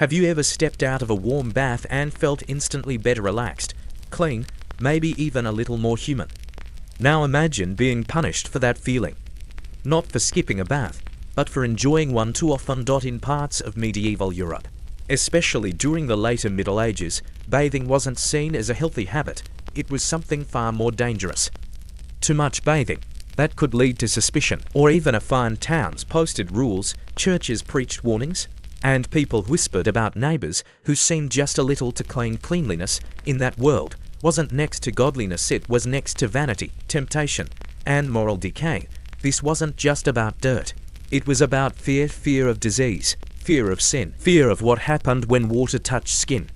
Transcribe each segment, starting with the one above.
Have you ever stepped out of a warm bath and felt instantly better relaxed, clean, maybe even a little more human? Now imagine being punished for that feeling. Not for skipping a bath, but for enjoying one too often. In parts of medieval Europe, especially during the later Middle Ages, bathing wasn't seen as a healthy habit, it was something far more dangerous. Too much bathing, that could lead to suspicion, or even a fine. Towns posted rules, churches preached warnings, and people whispered about neighbors who seemed just a little too clean. Cleanliness, in that world, wasn't next to godliness, it was next to vanity, temptation, and moral decay. This wasn't just about dirt. It was about fear, fear of disease, fear of sin, fear of what happened when water touched skin.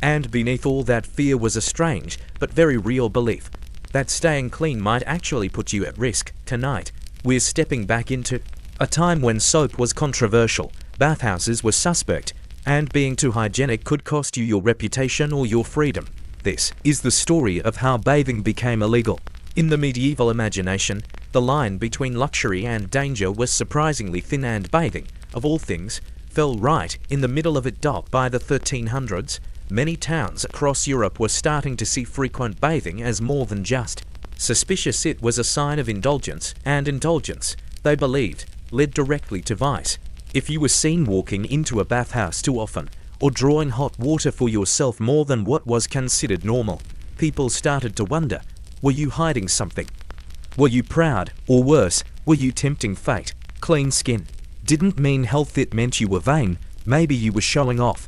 And beneath all that fear was a strange, but very real belief that staying clean might actually put you at risk. Tonight, we're stepping back into a time when soap was controversial, bathhouses were suspect, and being too hygienic could cost you your reputation or your freedom. This is the story of how bathing became illegal. In the medieval imagination, the line between luxury and danger was surprisingly thin, and bathing, of all things, fell right in the middle of it. By the 1300s, many towns across Europe were starting to see frequent bathing as more than just suspicious. It was a sign of indulgence, and indulgence, they believed, led directly to vice. If you were seen walking into a bathhouse too often, or drawing hot water for yourself more than what was considered normal, people started to wonder, were you hiding something? Were you proud, or worse, were you tempting fate? Clean skin didn't mean health, it meant you were vain. Maybe you were showing off.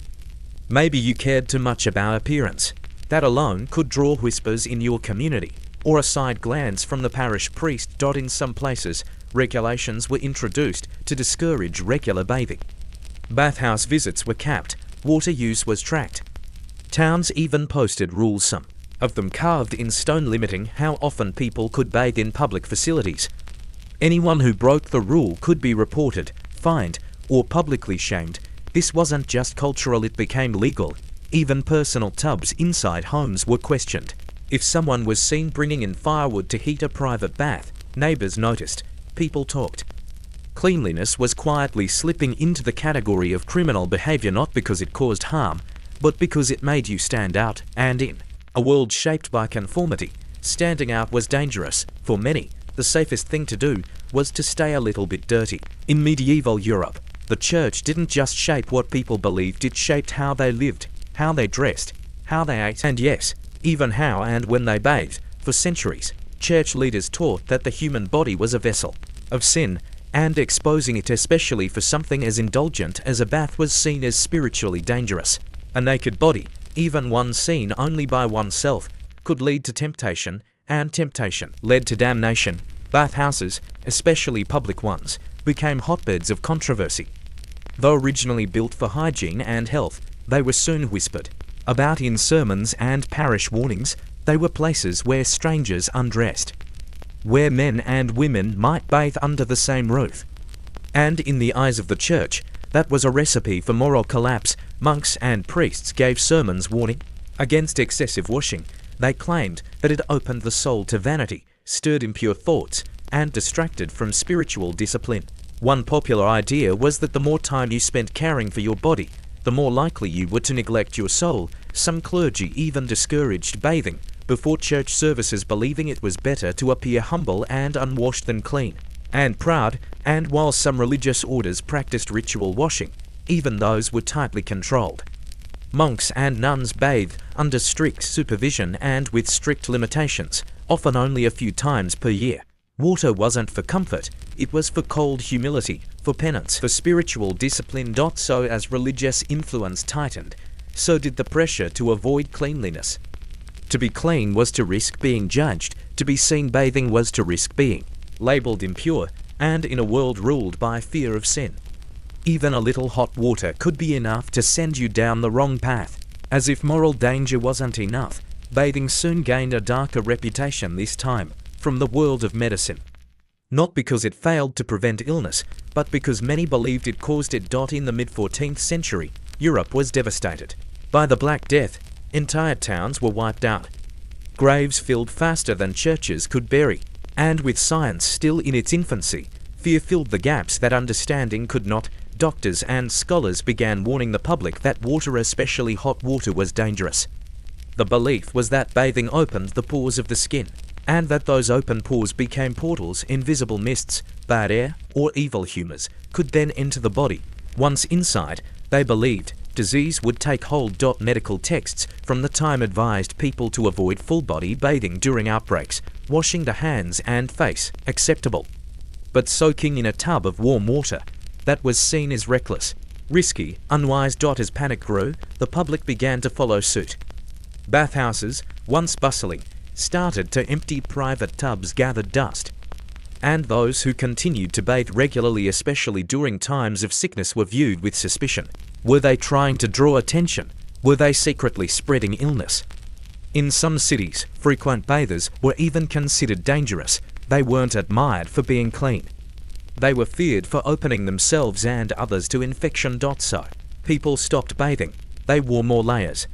Maybe you cared too much about appearance. That alone could draw whispers in your community, or a side glance from the parish priest. In some places, regulations were introduced to discourage regular bathing. Bathhouse visits were capped, water use was tracked. Towns even posted rules, some of them carved in stone, limiting how often people could bathe in public facilities. Anyone who broke the rule could be reported, fined, or publicly shamed. This wasn't just cultural, it became legal. Even personal tubs inside homes were questioned. If someone was seen bringing in firewood to heat a private bath, neighbors noticed, people talked. Cleanliness was quietly slipping into the category of criminal behavior, not because it caused harm, but because it made you stand out. And in a world shaped by conformity, standing out was dangerous. For many, the safest thing to do was to stay a little bit dirty. In medieval Europe, the church didn't just shape what people believed, it shaped how they lived, how they dressed, how they ate, and yes, even how and when they bathed. For centuries, church leaders taught that the human body was a vessel of sin, and exposing it, especially for something as indulgent as a bath, was seen as spiritually dangerous. A naked body, even one seen only by oneself, could lead to temptation, and temptation led to damnation. Bathhouses, especially public ones, became hotbeds of controversy. Though originally built for hygiene and health, they were soon whispered about in sermons and parish warnings. They were places where strangers undressed, where men and women might bathe under the same roof. And in the eyes of the church, that was a recipe for moral collapse. Monks and priests gave sermons warning against excessive washing. They claimed that it opened the soul to vanity, stirred impure thoughts, and distracted from spiritual discipline. One popular idea was that the more time you spent caring for your body, the more likely you were to neglect your soul. Some clergy even discouraged bathing before church services, believing it was better to appear humble and unwashed than clean and proud. And while some religious orders practiced ritual washing, even those were tightly controlled. Monks and nuns bathed under strict supervision and with strict limitations, often only a few times per year. Water wasn't for comfort, it was for cold humility, for penance, for spiritual discipline. So as religious influence tightened, so did the pressure to avoid cleanliness. To be clean was to risk being judged, to be seen bathing was to risk being labeled impure, and in a world ruled by fear of sin, even a little hot water could be enough to send you down the wrong path. As if moral danger wasn't enough, bathing soon gained a darker reputation, this time from the world of medicine. Not because it failed to prevent illness, but because many believed it caused it. In the mid-14th century, Europe was devastated by the Black Death. Entire towns were wiped out, graves filled faster than churches could bury, and with science still in its infancy, fear filled the gaps that understanding could not. doctors and scholars began warning the public that water, especially hot water, was dangerous. The belief was that bathing opened the pores of the skin, and that those open pores became portals. Invisible mists, bad air, or evil humors could then enter the body. Once inside, they believed disease would take hold. Medical texts from the time advised people to avoid full-body bathing during outbreaks, washing the hands and face acceptable. But soaking in a tub of warm water, that was seen as reckless, risky, unwise. As panic grew, the public began to follow suit. Bathhouses, once bustling, started to empty. Private tubs gathered dust, and those who continued to bathe regularly, especially during times of sickness, were viewed with suspicion. Were they trying to draw attention? Were they secretly spreading illness? In some cities, frequent bathers were even considered dangerous. They weren't admired for being clean. They were feared for opening themselves and others to infection. So, people stopped bathing. They wore more layers.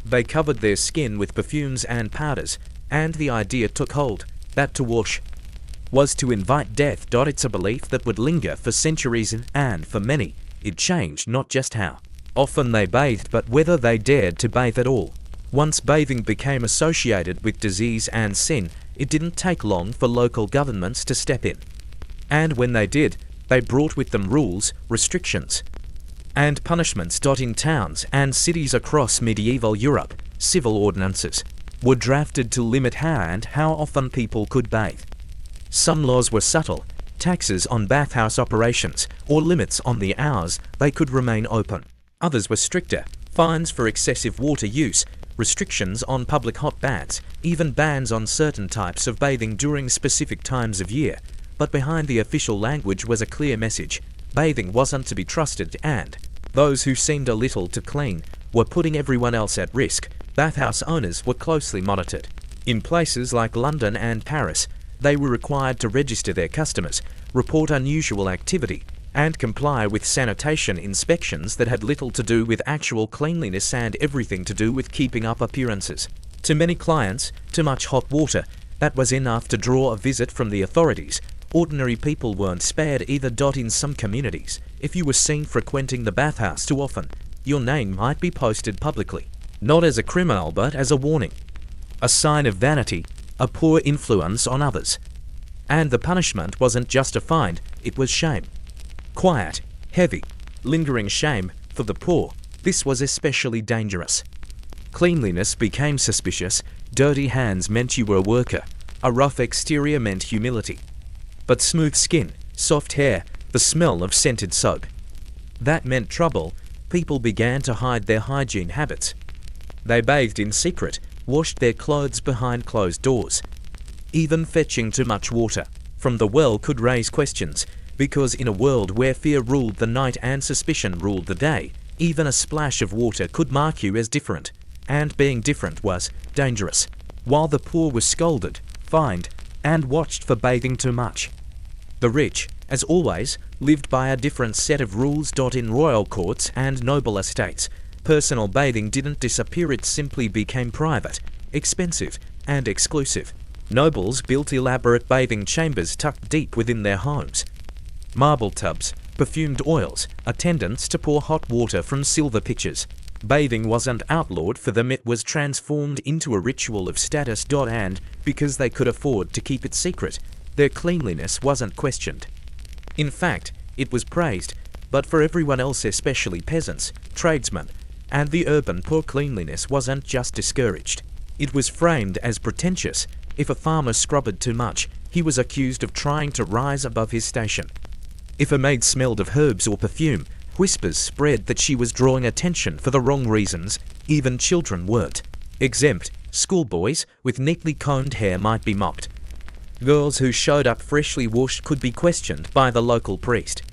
They covered their skin with perfumes and powders, and the idea took hold that to wash was to invite death. It's a belief that would linger for centuries, and for many, it changed not just how often they bathed, but whether they dared to bathe at all. Once bathing became associated with disease and sin, it didn't take long for local governments to step in. And when they did, they brought with them rules, restrictions, and punishments. In towns and cities across medieval Europe, civil ordinances were drafted to limit how often people could bathe. Some laws were subtle, taxes on bathhouse operations, or limits on the hours they could remain open. Others were stricter, fines for excessive water use, restrictions on public hot baths, even bans on certain types of bathing during specific times of year. But behind the official language was a clear message. Bathing wasn't to be trusted, and those who seemed a little too clean were putting everyone else at risk. Bathhouse owners were closely monitored. In places like London and Paris, they were required to register their customers, report unusual activity, and comply with sanitation inspections that had little to do with actual cleanliness and everything to do with keeping up appearances. To many clients, too much hot water, that was enough to draw a visit from the authorities. Ordinary people weren't spared either. In some communities, if you were seen frequenting the bathhouse too often, your name might be posted publicly, not as a criminal but as a warning, a sign of vanity, a poor influence on others. And the punishment wasn't just a fine, it was shame. Quiet, heavy, lingering shame for the poor. This was especially dangerous. Cleanliness became suspicious. Dirty hands meant you were a worker. A rough exterior meant humility. But smooth skin, soft hair, the smell of scented soap, that meant trouble. People began to hide their hygiene habits. They bathed in secret, washed their clothes behind closed doors. Even fetching too much water from the well could raise questions, because in a world where fear ruled the night and suspicion ruled the day, even a splash of water could mark you as different, and being different was dangerous. While the poor were scolded, fined, and watched for bathing too much, the rich, as always, lived by a different set of rules. In royal courts and noble estates, personal bathing didn't disappear, it simply became private, expensive, and exclusive. Nobles built elaborate bathing chambers tucked deep within their homes. Marble tubs, perfumed oils, attendants to pour hot water from silver pitchers. Bathing wasn't outlawed for them, it was transformed into a ritual of status. And because they could afford to keep it secret, their cleanliness wasn't questioned. In fact, it was praised, but for everyone else, especially peasants, tradesmen, and the urban poor, cleanliness wasn't just discouraged. It was framed as pretentious. If a farmer scrubbed too much, he was accused of trying to rise above his station. If a maid smelled of herbs or perfume, whispers spread that she was drawing attention for the wrong reasons. Even children weren't exempt. Schoolboys with neatly combed hair might be mocked. Girls who showed up freshly washed could be questioned by the local priest.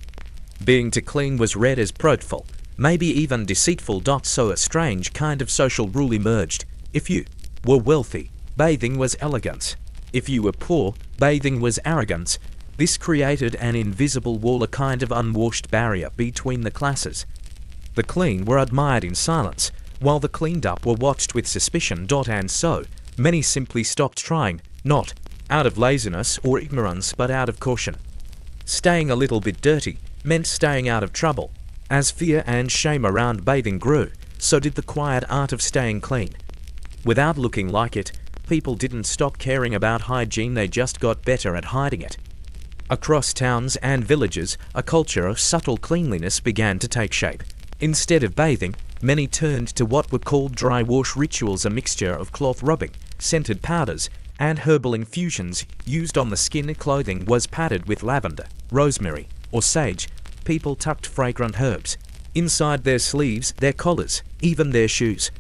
Being too clean was read as prideful, maybe even deceitful. So a strange kind of social rule emerged. If you were wealthy, bathing was elegance. If you were poor, bathing was arrogance. This created an invisible wall, a kind of unwashed barrier between the classes. The clean were admired in silence, while the cleaned up were watched with suspicion. And so, many simply stopped trying, not out of laziness or ignorance but out of caution. Staying a little bit dirty, meant staying out of trouble. As fear and shame around bathing grew, so did the quiet art of staying clean. Without looking like it, people didn't stop caring about hygiene, they just got better at hiding it. Across towns and villages, a culture of subtle cleanliness began to take shape. Instead of bathing, many turned to what were called dry wash rituals, a mixture of cloth rubbing, scented powders, and herbal infusions used on the skin. Clothing was padded with lavender, rosemary, or sage. People tucked fragrant herbs inside their sleeves, their collars, even their shoes.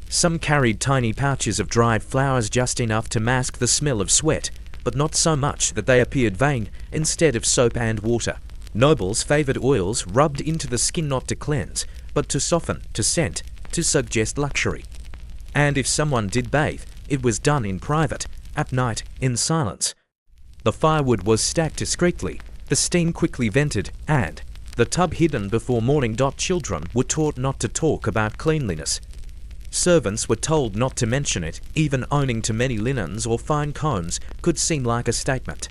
Some carried tiny pouches of dried flowers, just enough to mask the smell of sweat, but not so much that they appeared vain. Instead of soap and water, nobles favored oils rubbed into the skin, not to cleanse, but to soften, to scent, to suggest luxury. And if someone did bathe, it was done in private, at night, in silence. The firewood was stacked discreetly, the steam quickly vented, and the tub hidden before morning. Children were taught not to talk about cleanliness. Servants were told not to mention it. Even owning too many linens or fine combs could seem like a statement.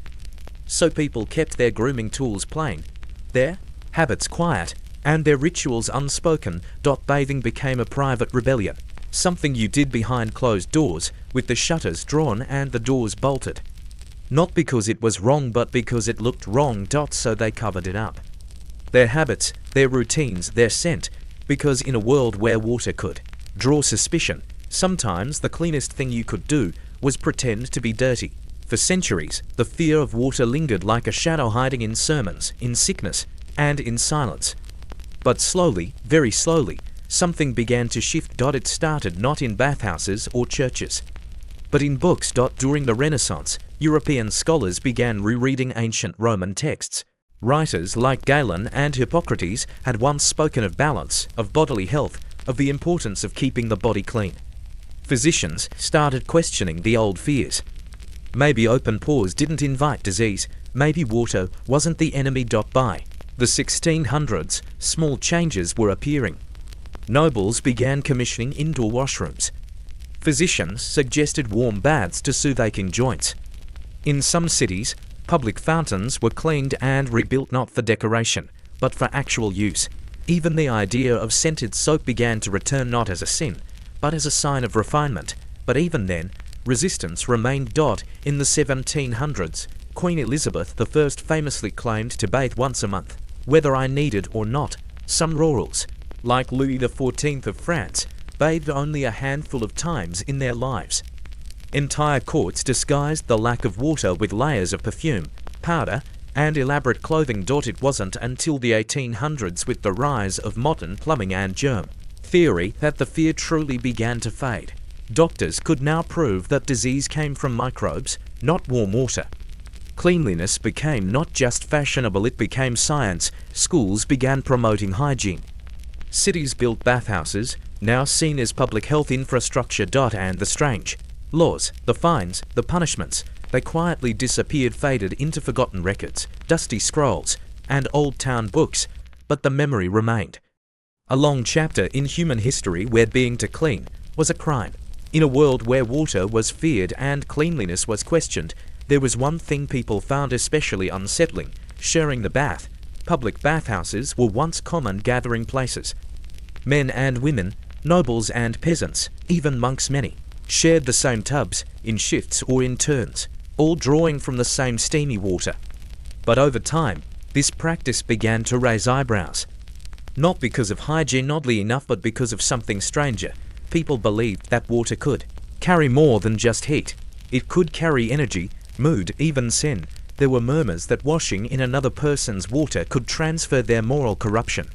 So people kept their grooming tools plain, their habits quiet, and their rituals unspoken. Bathing became a private rebellion, something you did behind closed doors, with the shutters drawn and the doors bolted. Not because it was wrong, but because it looked wrong. So they covered it up. Their habits, their routines, their scent, because in a world where water could draw suspicion, sometimes the cleanest thing you could do was pretend to be dirty. For centuries, the fear of water lingered like a shadow, hiding in sermons, in sickness, and in silence. But slowly, very slowly, something began to shift. It started not in bathhouses or churches, but in books. During the Renaissance, European scholars began rereading ancient Roman texts. Writers like Galen and Hippocrates had once spoken of balance, of bodily health, of the importance of keeping the body clean. Physicians started questioning the old fears. Maybe open pores didn't invite disease. Maybe water wasn't the enemy. By the 1600s, small changes were appearing. Nobles began commissioning indoor washrooms. Physicians suggested warm baths to soothe aching joints. In some cities, public fountains were cleaned and rebuilt, not for decoration, but for actual use. Even the idea of scented soap began to return, not as a sin, but as a sign of refinement. But even then, resistance remained. In the 1700s, Queen Elizabeth I famously claimed to bathe once a month, whether I needed or not. Some rurals, like Louis XIV of France, bathed only a handful of times in their lives. Entire courts disguised the lack of water with layers of perfume, powder, and elaborate clothing. It wasn't until the 1800s, with the rise of modern plumbing and germ theory, that the fear truly began to fade. Doctors could now prove that disease came from microbes, not warm water. Cleanliness became not just fashionable, it became science. Schools began promoting hygiene. Cities built bathhouses, now seen as public health infrastructure. And the strange laws, the fines, the punishments, they quietly disappeared, faded into forgotten records, dusty scrolls, and old town books, but the memory remained. A long chapter in human history where being too clean was a crime. In a world where water was feared and cleanliness was questioned, there was one thing people found especially unsettling: sharing the bath. Public bathhouses were once common gathering places. Men and women, nobles and peasants, even monks, many shared the same tubs, in shifts or in turns, all drawing from the same steamy water. But over time, this practice began to raise eyebrows. Not because of hygiene, oddly enough, but because of something stranger. People believed that water could carry more than just heat. It could carry energy, mood, even sin. There were murmurs that washing in another person's water could transfer their moral corruption.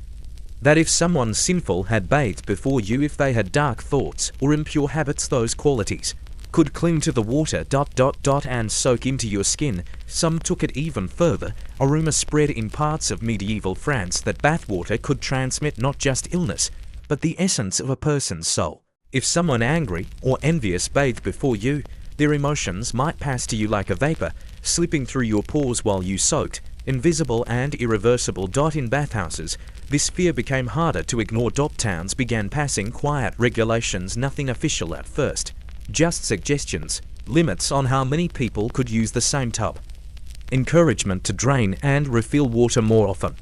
That if someone sinful had bathed before you, if they had dark thoughts or impure habits, those qualities could cling to the water and soak into your skin. Some took it even further. A rumor spread in parts of medieval France that bathwater could transmit not just illness, but the essence of a person's soul. If someone angry or envious bathed before you, their emotions might pass to you like a vapor, slipping through your pores while you soaked, invisible and irreversible. In bathhouses, this fear became harder to ignore. Towns began passing quiet regulations, nothing official at first, just suggestions, limits on how many people could use the same tub, encouragement to drain and refill water more often.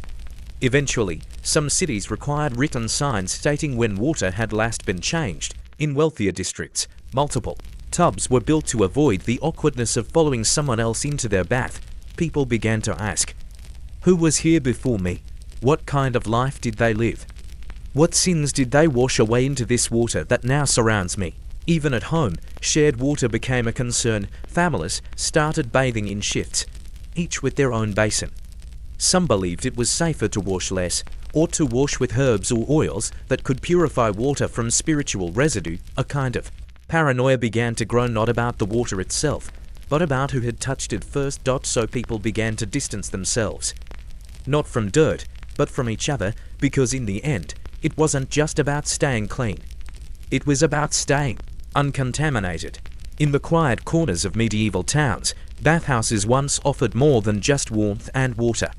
Eventually, some cities required written signs stating when water had last been changed. In wealthier districts, multiple tubs were built to avoid the awkwardness of following someone else into their bath. People began to ask, who was here before me? What kind of life did they live? What sins did they wash away into this water that now surrounds me? Even at home, shared water became a concern. Families started bathing in shifts, each with their own basin. Some believed it was safer to wash less, or to wash with herbs or oils that could purify water from spiritual residue. A kind of paranoia began to grow, not about the water itself, but about who had touched it first. So people began to distance themselves, not from dirt, but from each other, because in the end, it wasn't just about staying clean. It was about staying uncontaminated. In the quiet corners of medieval towns, bathhouses once offered more than just warmth and water.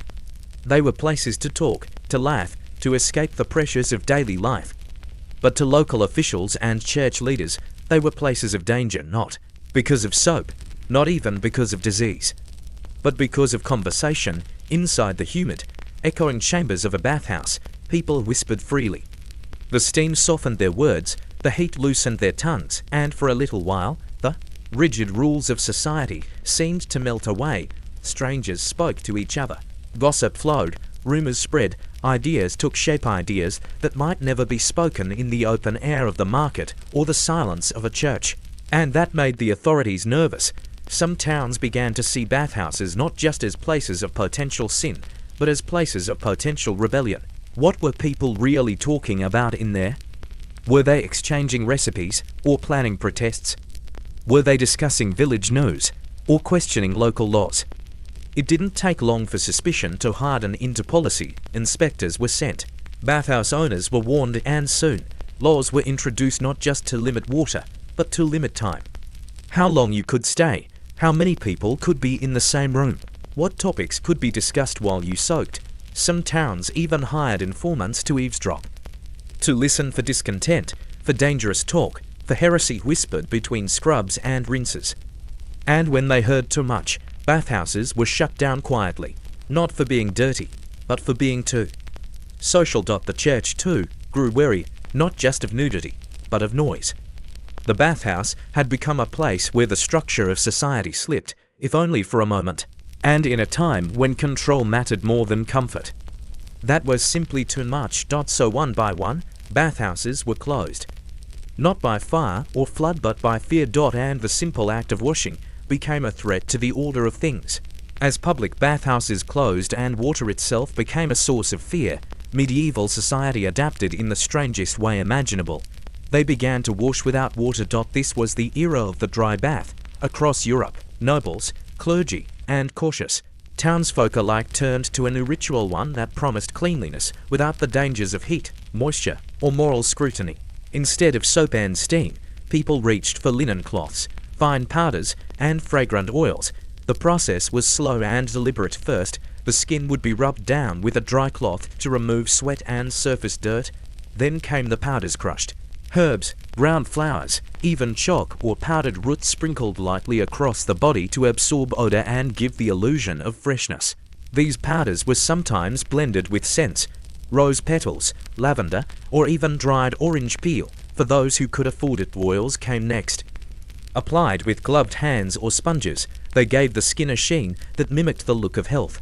They were places to talk, to laugh, to escape the pressures of daily life. But to local officials and church leaders, they were places of danger, not because of soap, not even because of disease, but because of conversation. Inside the humid, echoing chambers of a bathhouse, people whispered freely. The steam softened their words, the heat loosened their tongues, and for a little while, the rigid rules of society seemed to melt away. Strangers spoke to each other. Gossip flowed, rumors spread, ideas took shape, ideas that might never be spoken in the open air of the market or the silence of a church. And that made the authorities nervous. Some towns began to see bathhouses not just as places of potential sin, but as places of potential rebellion. What were people really talking about in there? Were they exchanging recipes or planning protests? Were they discussing village news or questioning local laws? It didn't take long for suspicion to harden into policy. Inspectors were sent. Bathhouse owners were warned, and soon, laws were introduced not just to limit water, but to limit time. How long you could stay, how many people could be in the same room, what topics could be discussed while you soaked. Some towns even hired informants to eavesdrop, to listen for discontent, for dangerous talk, for heresy whispered between scrubs and rinses. And when they heard too much, bathhouses were shut down quietly, not for being dirty, but for being too social. The church too grew wary, not just of nudity, but of noise. The bathhouse had become a place where the structure of society slipped, if only for a moment, and in a time when control mattered more than comfort. That was simply too much. So one by one, bathhouses were closed. Not by fire or flood, but by fear. And the simple act of washing became a threat to the order of things. As public bathhouses closed and water itself became a source of fear, medieval society adapted in the strangest way imaginable. They began to wash without water. This was the era of the dry bath. Across Europe, nobles, clergy, and cautious townsfolk alike turned to a new ritual, one that promised cleanliness without the dangers of heat, moisture, or moral scrutiny. Instead of soap and steam, people reached for linen cloths, fine powders, and fragrant oils. The process was slow and deliberate. First, the skin would be rubbed down with a dry cloth to remove sweat and surface dirt. Then came the powders, crushed herbs, ground flowers, even chalk or powdered roots sprinkled lightly across the body to absorb odor and give the illusion of freshness. These powders were sometimes blended with scents, rose petals, lavender, or even dried orange peel, for those who could afford it. Oils came next. Applied with gloved hands or sponges, they gave the skin a sheen that mimicked the look of health.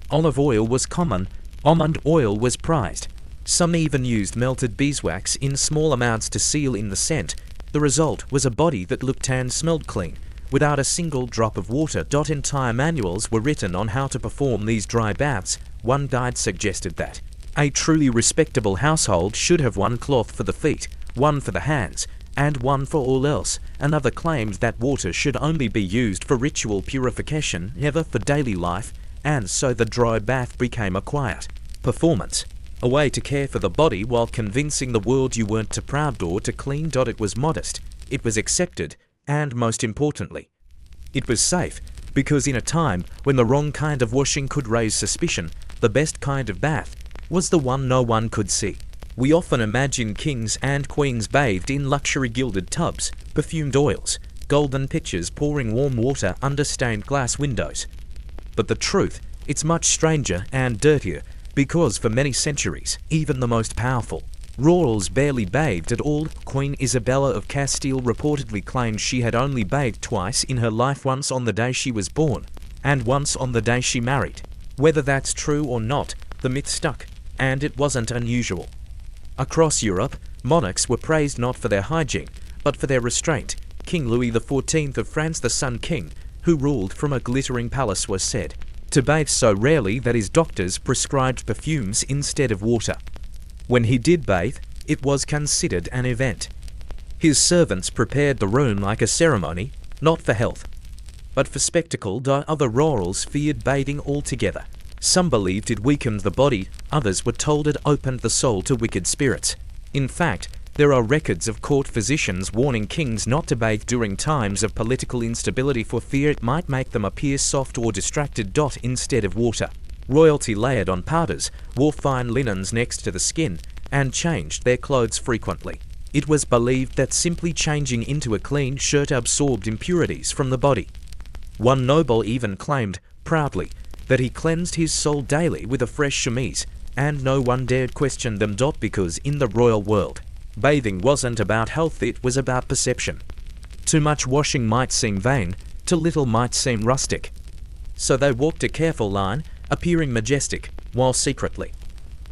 Olive oil was common, almond oil was prized. Some even used melted beeswax in small amounts to seal in the scent. The result was a body that looked and smelled clean, without a single drop of water. Entire manuals were written on how to perform these dry baths. One guide suggested that a truly respectable household should have one cloth for the feet, one for the hands, and one for all else. Another claimed that water should only be used for ritual purification, never for daily life, and so the dry bath became a quiet performance, a way to care for the body while convincing the world you weren't too proud or to clean. It was modest, it was accepted, and most importantly, it was safe, because in a time when the wrong kind of washing could raise suspicion, the best kind of bath was the one no one could see. We often imagine kings and queens bathed in luxury gilded tubs, perfumed oils, golden pitchers pouring warm water under stained glass windows. But the truth, it's much stranger and dirtier, Because for many centuries, even the most powerful royals barely bathed at all. Queen Isabella of Castile reportedly claimed she had only bathed twice in her life, once on the day she was born, and once on the day she married. Whether that's true or not, the myth stuck, and it wasn't unusual. Across Europe, monarchs were praised not for their hygiene, but for their restraint. King Louis XIV of France, the Sun King, who ruled from a glittering palace, was said to bathe so rarely that his doctors prescribed perfumes instead of water. When he did bathe, it was considered an event. His servants prepared the room like a ceremony, not for health, but for spectacle. Other royals feared bathing altogether. Some believed it weakened the body, others were told it opened the soul to wicked spirits. In fact, there are records of court physicians warning kings not to bathe during times of political instability for fear it might make them appear soft or distracted. Instead of water, royalty layered on powders, wore fine linens next to the skin, and changed their clothes frequently. It was believed that simply changing into a clean shirt absorbed impurities from the body. One noble even claimed, proudly, that he cleansed his soul daily with a fresh chemise, and no one dared question them. Because in the royal world, bathing wasn't about health, it was about perception. Too much washing might seem vain, too little might seem rustic. So they walked a careful line, appearing majestic, while secretly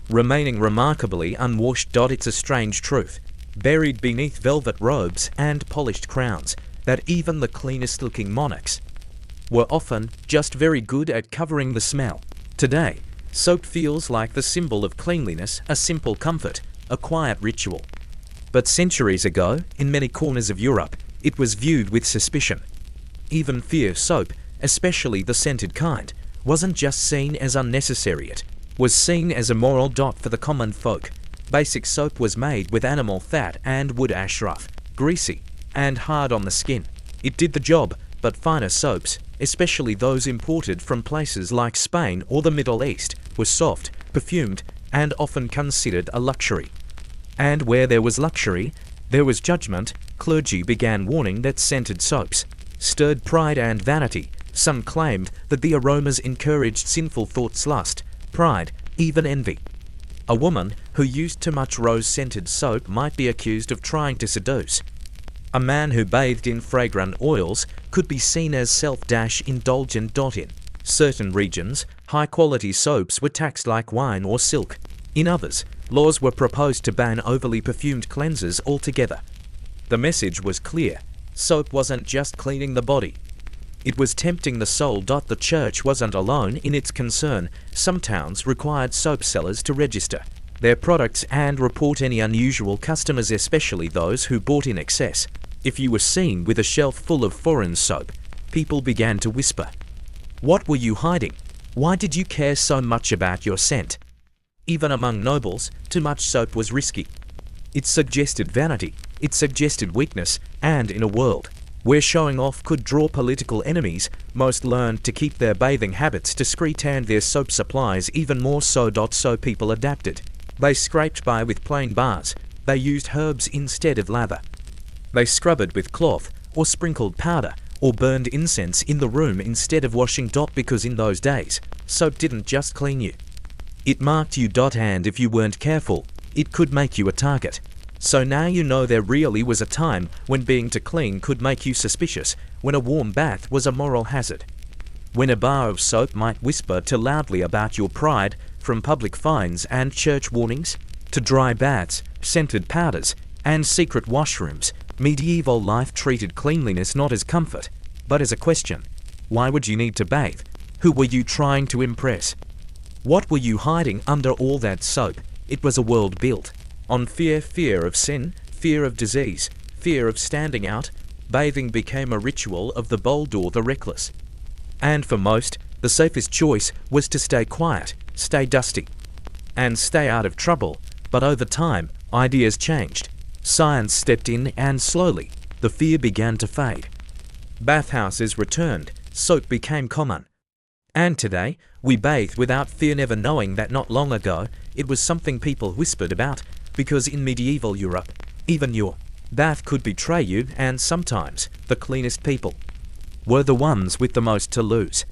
remaining remarkably unwashed. It's a strange truth, buried beneath velvet robes and polished crowns, that even the cleanest looking monarchs were often just very good at covering the smell. Today, soap feels like the symbol of cleanliness, a simple comfort, a quiet ritual. But centuries ago, in many corners of Europe, it was viewed with suspicion. Even fear. Soap, especially the scented kind, wasn't just seen as unnecessary, it was seen as immoral. For the common folk, basic soap was made with animal fat and wood ash, rough, greasy, and hard on the skin. It did the job, but finer soaps, especially those imported from places like Spain or the Middle East, were soft, perfumed, and often considered a luxury. And where there was luxury, there was judgment. Clergy began warning that scented soaps stirred pride and vanity. Some claimed that the aromas encouraged sinful thoughts, lust, pride, even envy. A woman who used too much rose-scented soap might be accused of trying to seduce. A man who bathed in fragrant oils could be seen as self-indulgent. In certain regions, high-quality soaps were taxed like wine or silk. In others, laws were proposed to ban overly perfumed cleansers altogether. The message was clear: soap wasn't just cleaning the body, it was tempting the soul. The church wasn't alone in its concern. Some towns required soap sellers to register their products and report any unusual customers, especially those who bought in excess. If you were seen with a shelf full of foreign soap, people began to whisper, "What were you hiding? Why did you care so much about your scent?" Even among nobles, too much soap was risky. It suggested vanity, it suggested weakness, and in a world where showing off could draw political enemies, most learned to keep their bathing habits discreet and their soap supplies even more so. So people adapted. They scraped by with plain bars, they used herbs instead of lather. They scrubbed with cloth, or sprinkled powder, or burned incense in the room instead of washing. Because in those days, soap didn't just clean you, it marked you. And if you weren't careful, it could make you a target. So now you know there really was a time when being too clean could make you suspicious, when a warm bath was a moral hazard, when a bar of soap might whisper too loudly about your pride. From public fines and church warnings, to dry baths, scented powders, and secret washrooms, medieval life treated cleanliness not as comfort, but as a question. Why would you need to bathe? Who were you trying to impress? What were you hiding under all that soap? It was a world built on fear, fear of sin, fear of disease, fear of standing out. Bathing became a ritual of the bold or the reckless. And for most, the safest choice was to stay quiet, stay dusty, and stay out of trouble. But over time, ideas changed. Science stepped in and slowly, the fear began to fade. Bathhouses returned, soap became common. And today, we bathe without fear, never knowing that not long ago, it was something people whispered about, because in medieval Europe, even your bath could betray you, and sometimes the cleanest people were the ones with the most to lose.